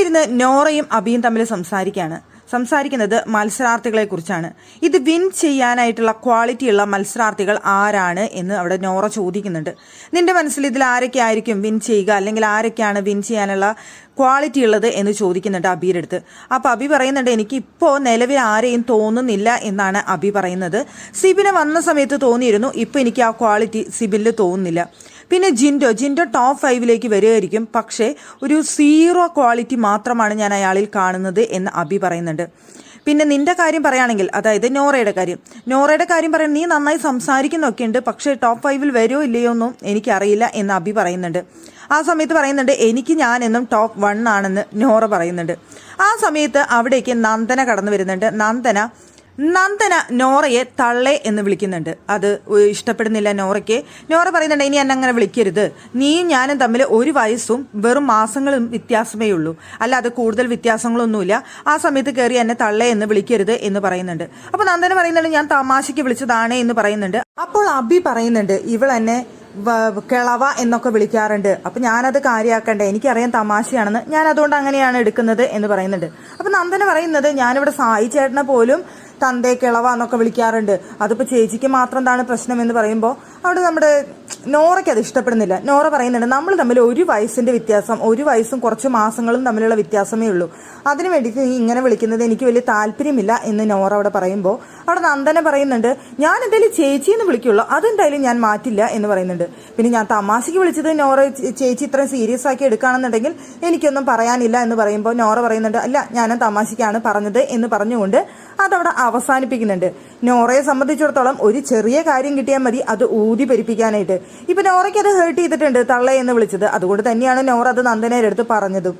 ഇരുന്ന് നോറയും അബിയും തമ്മിൽ സംസാരിക്കുന്നത് മത്സരാർത്ഥികളെ കുറിച്ചാണ്. ഇത് വിൻ ചെയ്യാനായിട്ടുള്ള ക്വാളിറ്റിയുള്ള മത്സരാർത്ഥികൾ ആരാണ് എന്ന് അവിടെ നോറ ചോദിക്കുന്നുണ്ട്. നിന്റെ മനസ്സിൽ ഇതിൽ ആരൊക്കെ ആയിരിക്കും വിൻ ചെയ്യുക, അല്ലെങ്കിൽ ആരൊക്കെയാണ് വിൻ ചെയ്യാനുള്ള ക്വാളിറ്റി ഉള്ളത് എന്ന് ചോദിക്കുന്നുണ്ട് അബിയുടെ അടുത്ത്. അപ്പൊ അബി പറയുന്നുണ്ട്, എനിക്ക് ഇപ്പോൾ നിലവിൽ ആരെയും തോന്നുന്നില്ല എന്നാണ് അബി പറയുന്നത്. സിബിന് വന്ന സമയത്ത് തോന്നിയിരുന്നു, ഇപ്പൊ എനിക്ക് ആ ക്വാളിറ്റി സിബിനിൽ തോന്നുന്നില്ല. പിന്നെ ജിൻഡോ ടോപ്പ് 5 വരികയായിരിക്കും, പക്ഷേ ഒരു 0 ക്വാളിറ്റി മാത്രമാണ് ഞാൻ അയാളിൽ കാണുന്നത് എന്ന് അബി പറയുന്നുണ്ട്. പിന്നെ നിന്റെ കാര്യം പറയുകയാണെങ്കിൽ, അതായത് നോറയുടെ കാര്യം പറയാൻ നീ നന്നായി സംസാരിക്കുന്നൊക്കെ ഉണ്ട്, പക്ഷേ ടോപ്പ് 5 വരുമോ ഇല്ലയോ ഒന്നും എനിക്കറിയില്ല എന്ന് അബി പറയുന്നുണ്ട്. ആ സമയത്ത് പറയുന്നുണ്ട്, എനിക്ക് ഞാൻ എന്നും ടോപ്പ് 1 ആണെന്ന് നോറ പറയുന്നുണ്ട്. ആ സമയത്ത് അവിടേക്ക് നന്ദന കടന്നു വരുന്നുണ്ട്. നന്ദന നോറയെ തള്ളേ എന്ന് വിളിക്കുന്നുണ്ട്. അത് ഇഷ്ടപ്പെടുന്നില്ല നോറയ്ക്ക്. നോറ പറയുന്നുണ്ട്, ഇനി എന്നെ അങ്ങനെ വിളിക്കരുത്, നീയും ഞാനും തമ്മിൽ 1 വയസ്സും വെറും മാസങ്ങളും വ്യത്യാസമേ ഉള്ളൂ, അല്ലാതെ കൂടുതൽ വ്യത്യാസങ്ങളൊന്നുമില്ല. ആ സമയത്ത് കയറി എന്നെ തള്ളേ എന്ന് വിളിക്കരുത് എന്ന് പറയുന്നുണ്ട്. അപ്പൊ നന്ദന പറയുന്നുണ്ട്, ഞാൻ തമാശയ്ക്ക് വിളിച്ചതാണ് എന്ന് പറയുന്നുണ്ട്. അപ്പോൾ അബി പറയുന്നുണ്ട്, ഇവളെന്നെ കിളവ എന്നൊക്കെ വിളിക്കാറുണ്ട്, അപ്പൊ ഞാനത് കാര്യമാക്കണ്ടേ, എനിക്കറിയാം തമാശയാണെന്ന്, ഞാൻ അതുകൊണ്ട് അങ്ങനെയാണ് എടുക്കുന്നത് എന്ന് പറയുന്നുണ്ട്. അപ്പൊ നന്ദന പറയുന്നത്, ഞാനിവിടെ സായി ചേട്ടനെ പോലും തന്തേ കിളവ എന്നൊക്കെ വിളിക്കാറുണ്ട്, അതിപ്പോ ചേച്ചിക്ക് മാത്രം എന്താണ് പ്രശ്നം എന്ന് പറയുമ്പോൾ അവിടെ നമ്മുടെ നോറയ്ക്ക് അത് ഇഷ്ടപ്പെടുന്നില്ല. നോറ പറയുന്നുണ്ട്, നമ്മൾ തമ്മിൽ 1 വയസ്സിന്റെ വ്യത്യാസം, 1 വയസ്സും കുറച്ച് മാസങ്ങളും തമ്മിലുള്ള വ്യത്യാസമേ ഉള്ളൂ, അതിനു വേണ്ടിയിട്ട് നീ ഇങ്ങനെ വിളിക്കുന്നത് എനിക്ക് വലിയ താല്പര്യമില്ല എന്ന് നോറ അവിടെ പറയുമ്പോൾ അവിടെ നന്ദന പറയുന്നുണ്ട്, ഞാൻ എന്തായാലും ചേച്ചിന്ന് വിളിക്കുള്ളൂ, അതെന്തായാലും ഞാൻ മാറ്റില്ല എന്ന് പറയുന്നുണ്ട്. പിന്നെ ഞാൻ തമാശയ്ക്ക് വിളിച്ചത് നോറ ചേച്ചി ഇത്രയും സീരിയസ് ആക്കി എടുക്കുകയാണെന്നുണ്ടെങ്കിൽ എനിക്കൊന്നും പറയാനില്ല എന്ന് പറയുമ്പോൾ നോറ പറയുന്നുണ്ട്, അല്ല ഞാനും തമാശയ്ക്കാണ് പറഞ്ഞത് എന്ന് പറഞ്ഞുകൊണ്ട് അതവിടെ അവസാനിപ്പിക്കുന്നുണ്ട്. നോറയെ സംബന്ധിച്ചിടത്തോളം ഒരു ചെറിയ കാര്യം കിട്ടിയാൽ മതി അത് ഊതി പരിപ്പിക്കാനായിട്ട്. ഇപ്പൊ നോറയ്ക്ക് അത് ഹേർട്ട് ചെയ്തിട്ടുണ്ട് തള്ളേ എന്ന് വിളിച്ചത്, അതുകൊണ്ട് തന്നെയാണ് നോറ അത് നന്ദനയുടെ അടുത്ത് പറഞ്ഞതും.